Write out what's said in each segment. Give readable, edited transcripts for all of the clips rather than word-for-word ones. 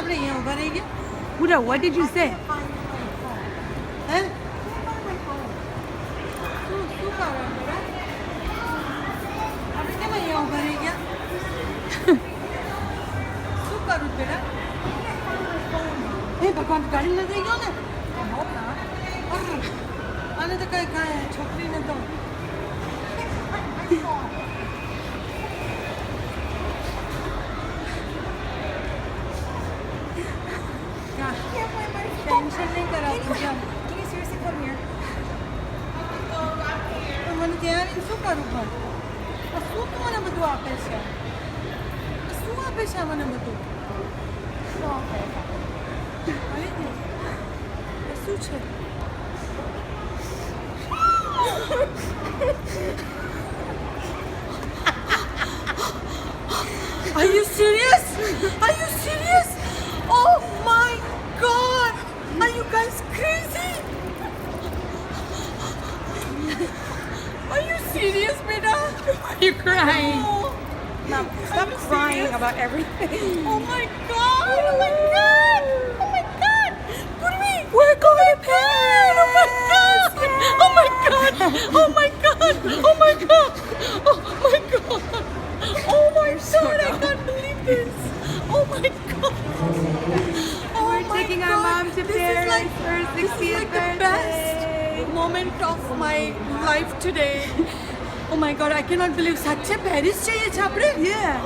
આપણે અહીંયા ઊભા રહી ગયા Buddha, what did you say? હે શું કારણ બેટા આપણે કેમ અહીંયા ઊભા રહી ગયા શું કરું બેટા એ ભગવાન ગાડી નથી ગયો ને આને તો કઈ કાંઈ છોકરીને તો ટેન્શન નહીં કરાવતું ચાલ Can you seriously come here? તો મને ત્યાં આવીને શું કરવું પડે શું તું મને બધું આપે છે શું આપે છે આ મને બધું આવી ગયું. એ શું છે Are you serious? Are you serious? Oh my god! Are you guys crazy? Are you serious, beta? Are you crying? Oh, Mom, stop you crying serious? about everything. oh my god! Oh my god! Oh my god! Purvi! We're going to Paris! Oh my god! Oh my god! Oh my god! Oh my god! Oh my god! Oh my god! I can't believe this! Oh my god! Oh We're my taking our God. mom to This is Paris like, for her this is 60th like the birthday. best moment of my life today. Oh my god! I cannot believe such a Paris चाहिए छे आपने? Yeah.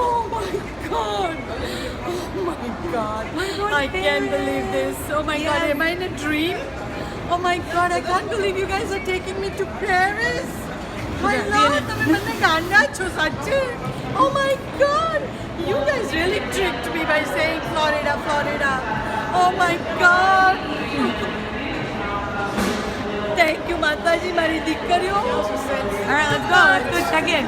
Oh my god! Oh my god! We're going I to can't Paris. believe this. Oh my god! Yeah. Am I in a dream? Oh my god! I can't believe you guys are taking me to Paris. My Yeah, lord, yeah. તમે મને ગાંડા છો સાચે. Oh my god! You guys really tricked me by saying Florida, Florida. Oh my god! Thank you, Mataji, મારી દીકરીઓ. All right, let's go. Let's go check in.